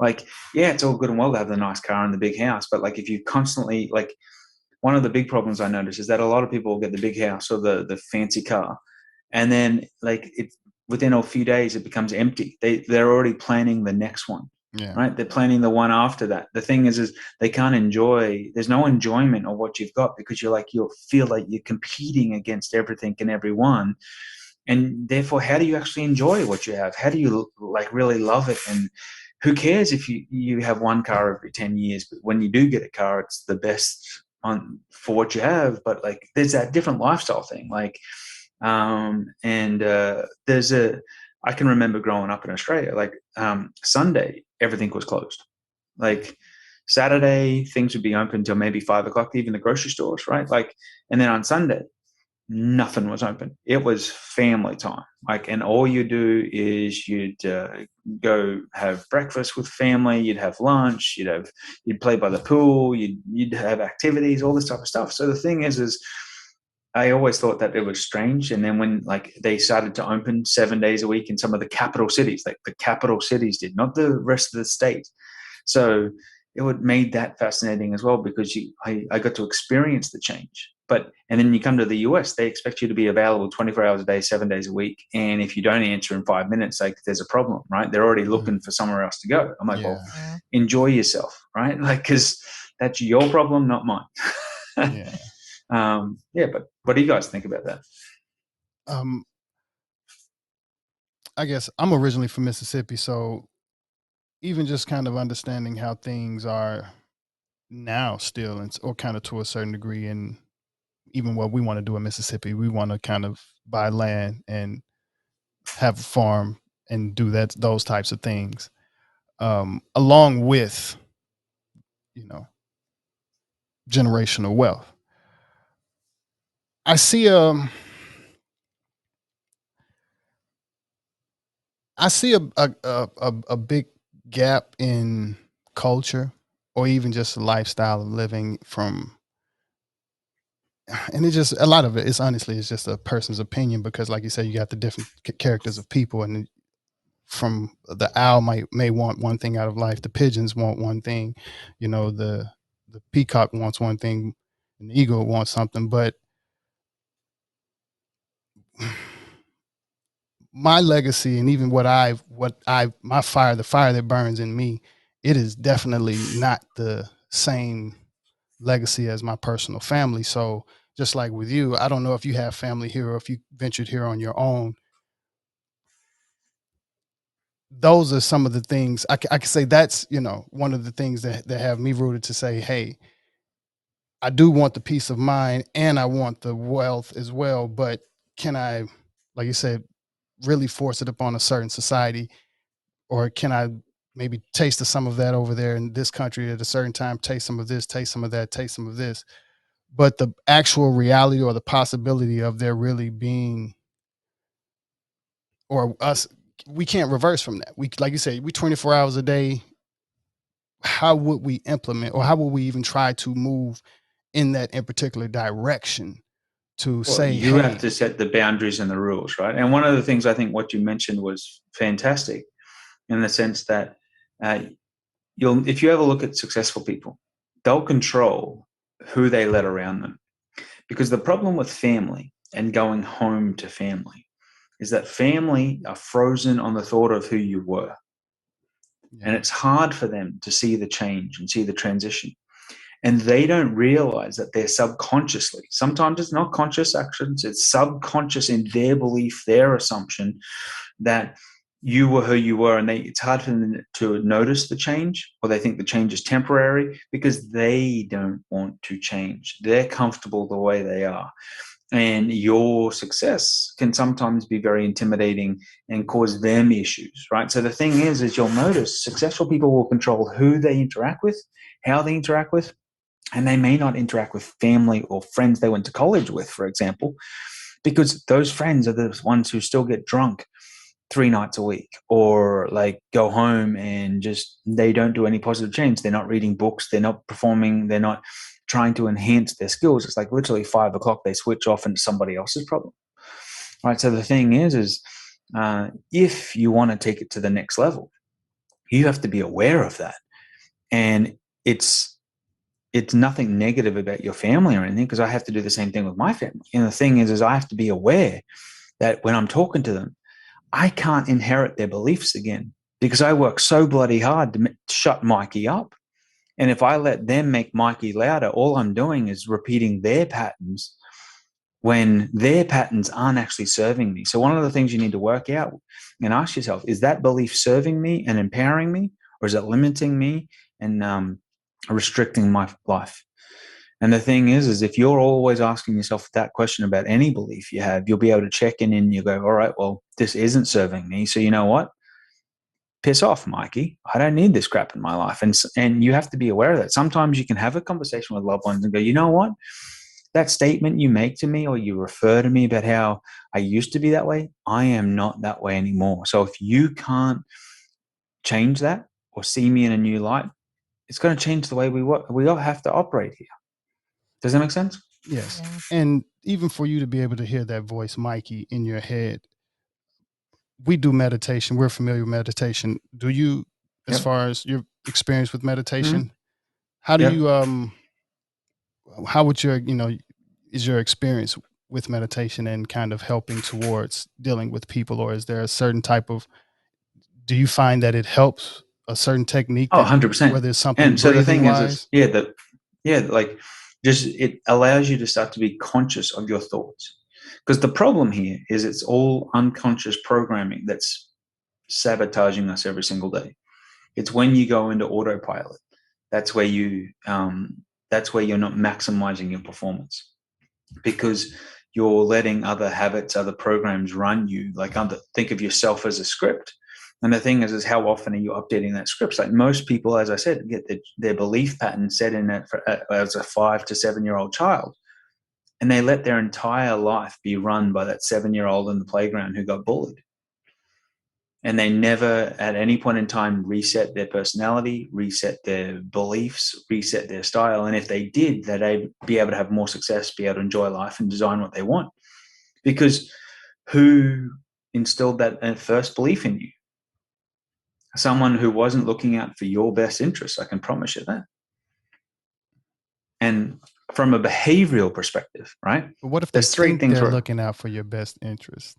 Like, yeah, it's all good and well to have the nice car and the big house, but like if you constantly, like, one of the big problems I notice is that a lot of people get the big house or the fancy car, and then like within a few days it becomes empty. They're already planning the next one. Yeah. Right. They're planning the one after that. The thing is they can't enjoy. There's no enjoyment of what you've got, because you feel like you're competing against everything and everyone. And therefore, how do you actually enjoy what you have? How do you like really love it? And who cares if you have one car every 10 years, but when you do get a car, it's the best for what you have. But like, there's that different lifestyle thing. Like, I can remember growing up in Australia, like Sunday, everything was closed. Like Saturday, things would be open till maybe 5 o'clock, even the grocery stores, right? Like, and then on Sunday, nothing was open. It was family time. Like, and all you do is you'd go have breakfast with family, you'd have lunch, you'd play by the pool, you'd have activities, all this type of stuff. So the thing is I always thought that it was strange. And then when like they started to open 7 days a week in some of the capital cities, like the capital cities did, not the rest of the state. So it made that fascinating as well, because I got to experience the change. And then you come to the US, they expect you to be available 24 hours a day, 7 days a week. And if you don't answer in 5 minutes, like there's a problem, right? They're already looking for somewhere else to go. I'm like, well, enjoy yourself, right? Like, because that's your problem, not mine. Yeah. But what do you guys think about that? I guess I'm originally from Mississippi, so even just kind of understanding how things are now still, or kind of to a certain degree, and even what we want to do in Mississippi, we want to kind of buy land and have a farm and do those types of things, along with, generational wealth. I see a big gap in culture, or even just the lifestyle of living, from and it's just a lot of it. It's honestly, it's just a person's opinion because, like you said, you got the different characters of people, and from the owl may want one thing out of life, the pigeons want one thing, the peacock wants one thing, and the eagle wants something. But my legacy, and even my fire, the fire that burns in me, it is definitely not the same legacy as my personal family. So just like with you, I don't know if you have family here or if you ventured here on your own. Those are some of the things I can say. That's, one of the things that have me rooted to say, hey, I do want the peace of mind and I want the wealth as well. But can I, like you said, really force it upon a certain society? Or can I maybe taste of some of that over there in this country at a certain time, taste some of this, taste some of that, taste some of this? But the actual reality or the possibility of there really being, or us, we can't reverse from that. We, like you said, we 24 hours a day. How would we implement, or how would we even try to move in that in particular direction to say, you have to set the boundaries and the rules, right? And one of the things I think what you mentioned was fantastic in the sense that if you ever look at successful people, they'll control who they let around them. Because the problem with family and going home to family is that family are frozen on the thought of who you were. Yeah. And it's hard for them to see the change and see the transition. And they don't realize that they're subconsciously, sometimes it's not conscious actions, it's subconscious in their belief, their assumption that you were who you were. And it's hard for them to notice the change, or they think the change is temporary because they don't want to change. They're comfortable the way they are. And your success can sometimes be very intimidating and cause them issues, right? So the thing is you'll notice successful people will control who they interact with, how they interact with, and they may not interact with family or friends they went to college with, for example, because those friends are the ones who still get drunk 3 nights a week, or like go home and just, they don't do any positive change. They're not reading books. They're not performing. They're not trying to enhance their skills. It's like literally 5 o'clock, they switch off into somebody else's problem. Right. So the thing is if you want to take it to the next level, you have to be aware of that. And it's nothing negative about your family or anything, because I have to do the same thing with my family. And the thing is I have to be aware that when I'm talking to them, I can't inherit their beliefs again, because I work so bloody hard to shut Mikey up. And if I let them make Mikey louder, all I'm doing is repeating their patterns when their patterns aren't actually serving me. So one of the things you need to work out and ask yourself, is that belief serving me and empowering me, or is it limiting me and restricting my life? And the thing is if you're always asking yourself that question about any belief you have, you'll be able to check in and you go, all right, well, this isn't serving me. So you know what? Piss off, Mikey. I don't need this crap in my life. And you have to be aware of that. Sometimes you can have a conversation with loved ones and go, you know what? That statement you make to me, or you refer to me about how I used to be that way, I am not that way anymore. So if you can't change that or see me in a new light, it's going to change the way we work. We all have to operate here. Does that make sense? Yes. Yeah. And even for you to be able to hear that voice, Mikey, in your head, we do meditation. We're familiar with meditation. Do you, as far as your experience with meditation, how do you, how would your, is your experience with meditation and kind of helping towards dealing with people? Or is there a certain type of, do you find that it helps a certain technique? Oh, 100%. Whether it's something and so the thing wise? just it allows you to start to be conscious of your thoughts. Because the problem here is it's all unconscious programming that's sabotaging us every single day. It's when you go into autopilot. That's where you're not maximizing your performance, because you're letting other habits, other programs run you. Think of yourself as a script. And the thing is how often are you updating that script? Like most people, as I said, get their belief pattern set in it as a 5 to 7-year-old child. And they let their entire life be run by that 7-year-old in the playground who got bullied. and they never at any point in time reset their personality, reset their beliefs, reset their style. And if they did, they'd be able to have more success, be able to enjoy life and design what they want. Because who instilled that first belief in you? Someone who wasn't looking out for your best interests, I can promise you that. And from a behavioral perspective, right? But what if there's three things they're looking out for your best interest?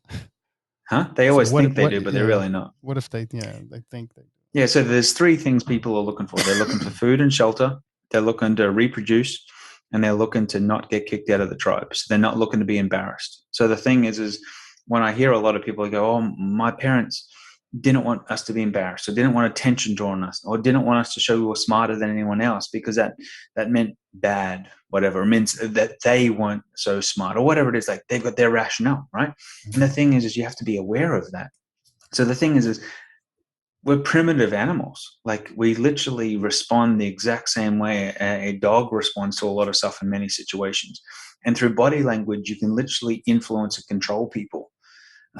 Huh? They always think they do, but they're really not. What if they think they do? Yeah, so there's three things people are looking for. They're looking for food and shelter. They're looking to reproduce, and they're looking to not get kicked out of the tribe. So they're not looking to be embarrassed. So the thing is when I hear a lot of people go, oh, my parents didn't want us to be embarrassed, or didn't want attention drawn us, or didn't want us to show we were smarter than anyone else, because that meant bad, whatever. It means that they weren't so smart, or whatever it is. Like, they've got their rationale, right? And the thing is you have to be aware of that. So the thing is we're primitive animals. Like, we literally respond the exact same way a dog responds to a lot of stuff in many situations. And through body language, you can literally influence and control people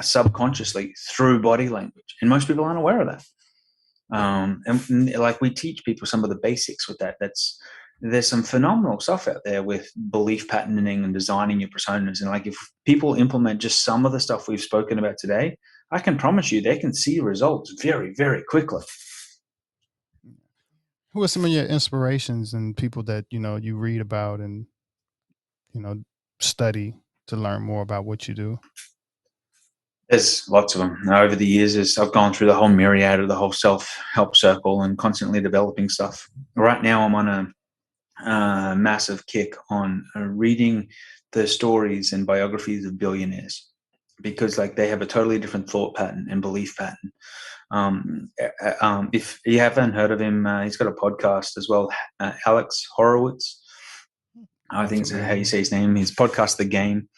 subconsciously through body language. And most people aren't aware of that. And like, we teach people some of the basics with that. There's some phenomenal stuff out there with belief patterning and designing your personas. And like, if people implement just some of the stuff we've spoken about today, I can promise you they can see results very, very quickly. Who are some of your inspirations and people that, you read about and, study to learn more about what you do? There's lots of them. Over the years, I've gone through the whole myriad of the whole self-help circle and constantly developing stuff. Right now, I'm on a massive kick on reading the stories and biographies of billionaires, because like, they have a totally different thought pattern and belief pattern. If you haven't heard of him, he's got a podcast as well, Alex Horowitz. I think it's how you say his name. His podcast, The Game.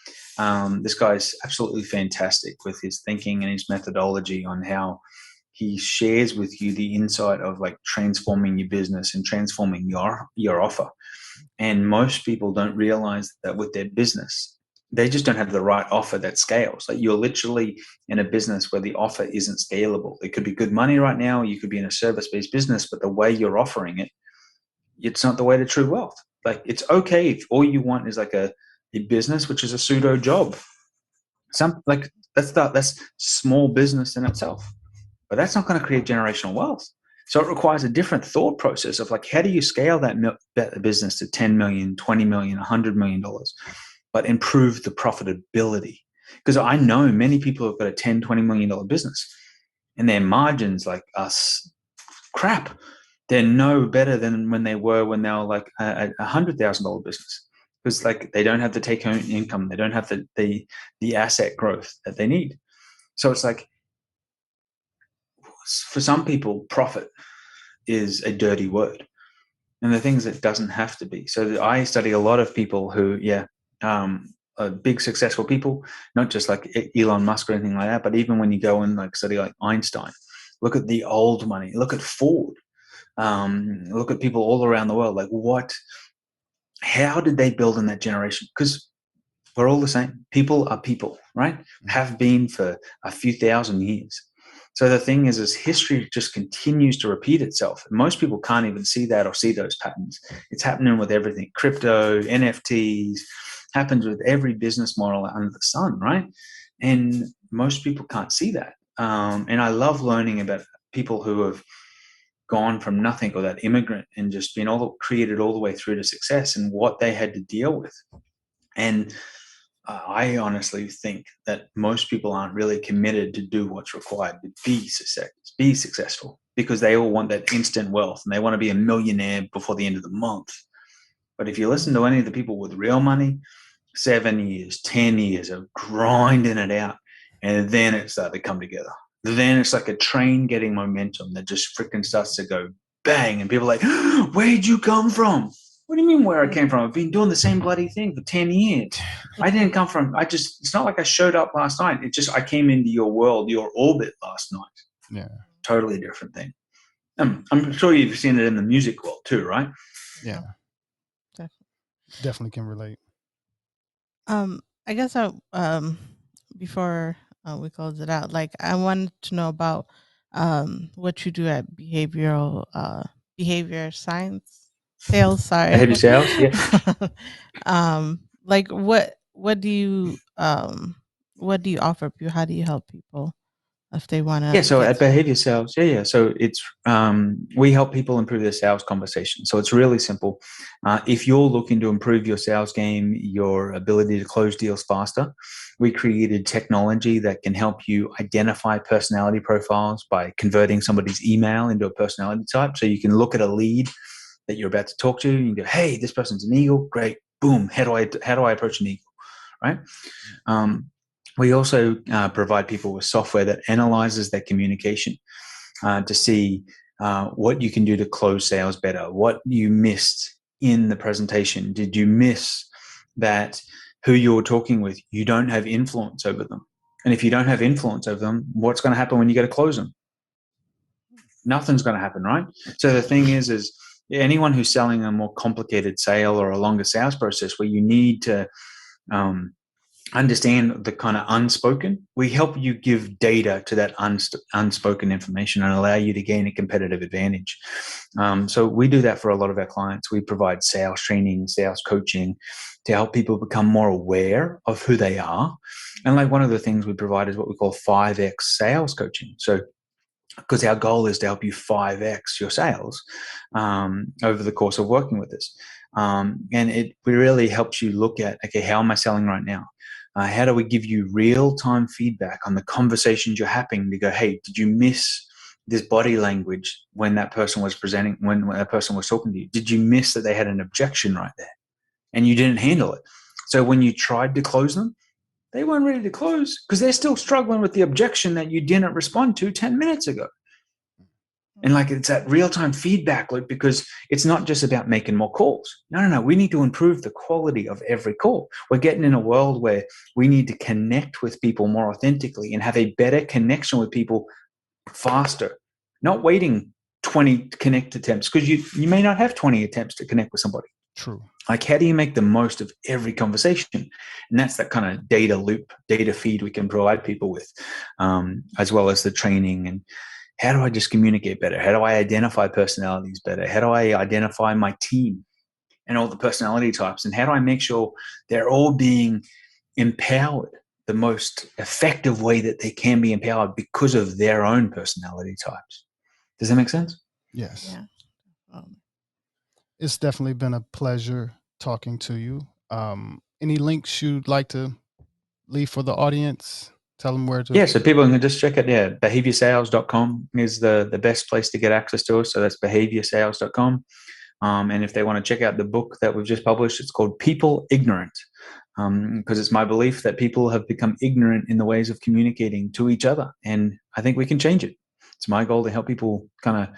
This guy's absolutely fantastic with his thinking and his methodology on how he shares with you the insight of like transforming your business and transforming your offer. And most people don't realize that with their business, they just don't have the right offer that scales. Like, you're literally in a business where the offer isn't scalable. It could be good money right now. You could be in a service-based business, but the way you're offering it, it's not the way to true wealth. Like, it's okay if all you want is like a business, which is a pseudo job. That's small business in itself, but that's not going to create generational wealth. So it requires a different thought process of like, how do you scale that business to 10 million, 20 million, $100 million, but improve the profitability? Because I know many people have got a $10, $20 million business and their margins, like us, crap. They're no better than when they were like a $100,000 business, because like, they don't have the take home income. They don't have the asset growth that they need. So it's like, for some people, profit is a dirty word, and the things it doesn't have to be. So I study a lot of people who, are big successful people, not just like Elon Musk or anything like that, but even when you go and like study like Einstein, look at the old money, look at Ford, look at people all around the world. Like, how did they build in that generation? Because we're all the same. People are people, right? Have been for a few thousand years. So the thing is history just continues to repeat itself. Most people can't even see that or see those patterns. It's happening with everything. Crypto, NFTs, happens with every business model under the sun, right? And most people can't see that. And I love learning about people who have gone from nothing, or that immigrant, and just been created all the way through to success, and what they had to deal with. And I honestly think that most people aren't really committed to do what's required to be successful, because they all want that instant wealth and they want to be a millionaire before the end of the month. But if you listen to any of the people with real money, 7 years, 10 years of grinding it out, and then it started to come together. Then it's like a train getting momentum that just freaking starts to go bang, and people are like, where'd you come from? What do you mean where I came from? I've been doing the same bloody thing for 10 years. I didn't come from, it's not like I showed up last night. It just, I came into your world, your orbit last night. Yeah. Totally different thing. I'm sure you've seen it in the music world too, right? Yeah. Definitely can relate. I guess before we close it out. Like, I wanted to know about what you do at behavior science sales. Sorry. Behavior sales, yeah. Like, what do you offer people? How do you help people if they want to? Yeah, so at behavior sales, so it's we help people improve their sales conversation. So it's really simple. If you're looking to improve your sales game, your ability to close deals faster, we created technology that can help you identify personality profiles by converting somebody's email into a personality type. So you can look at a lead that you're about to talk to, and you go, "Hey, this person's an eagle. Great, boom. How do I approach an eagle?" Right? We also provide people with software that analyzes their communication to see what you can do to close sales better, what you missed in the presentation. Did you miss that who you're talking with, you don't have influence over them? And if you don't have influence over them, what's going to happen when you go to close them? Nothing's going to happen, right? So the thing is anyone who's selling a more complicated sale or a longer sales process where you need to understand the kind of unspoken, we help you give data to that unspoken information and allow you to gain a competitive advantage. So we do that for a lot of our clients. We provide sales training, sales coaching to help people become more aware of who they are. And like one of the things we provide is what we call 5X sales coaching. So because our goal is to help you 5X your sales over the course of working with us. And it really helps you look at, okay, how am I selling right now? How do we give you real-time feedback on the conversations you're having to go, hey, did you miss this body language when that person was presenting, when that person was talking to you? Did you miss that they had an objection right there and you didn't handle it? So when you tried to close them, they weren't ready to close because they're still struggling with the objection that you didn't respond to 10 minutes ago. And like, it's that real-time feedback loop, because it's not just about making more calls. No. We need to improve the quality of every call. We're getting in a world where we need to connect with people more authentically and have a better connection with people faster, not waiting 20 connect attempts, because you may not have 20 attempts to connect with somebody. True. Like, how do you make the most of every conversation? And that's that kind of data loop, data feed we can provide people with, as well as the training. And how do I just communicate better? How do I identify personalities better? How do I identify my team and all the personality types? And how do I make sure they're all being empowered the most effective way that they can be empowered because of their own personality types? Does that make sense? Yes. Yeah. It's definitely been a pleasure talking to you. Any links you'd like to leave for the audience? Tell them where to. Yeah, so people can just check it. Yeah, behaviorsales.com is the best place to get access to us. So that's behaviorsales.com. And if they want to check out the book that we've just published, it's called People Ignorant, because it's my belief that people have become ignorant in the ways of communicating to each other. And I think we can change it. It's my goal to help people kind of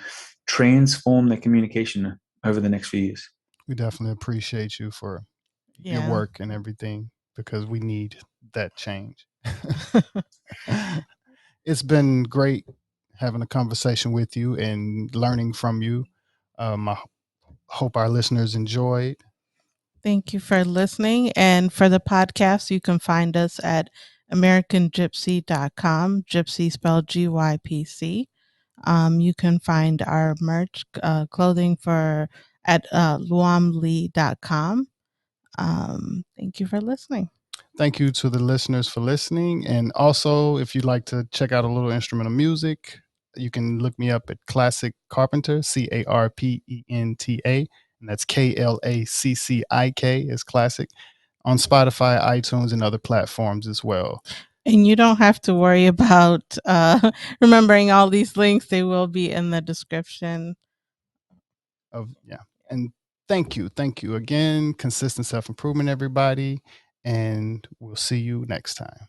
transform their communication over the next few years. We definitely appreciate you for your work and everything, because we need that change. It's been great having a conversation with you and learning from you. I hope our listeners enjoyed. Thank you for listening. And for the podcast, you can find us at AmericanGypC.com, gypC spelled GYPC. You can find our merch clothing at luamlee.com. Thank you for listening. Thank you to the listeners for listening. And also, if you'd like to check out a little instrumental music, you can look me up at Classic Carpenter, CARPENTA, and that's KLACCIK is Classic, on Spotify, iTunes, and other platforms as well. And you don't have to worry about remembering all these links. They will be in the description. And thank you again. Consistent self-improvement, everybody. And we'll see you next time.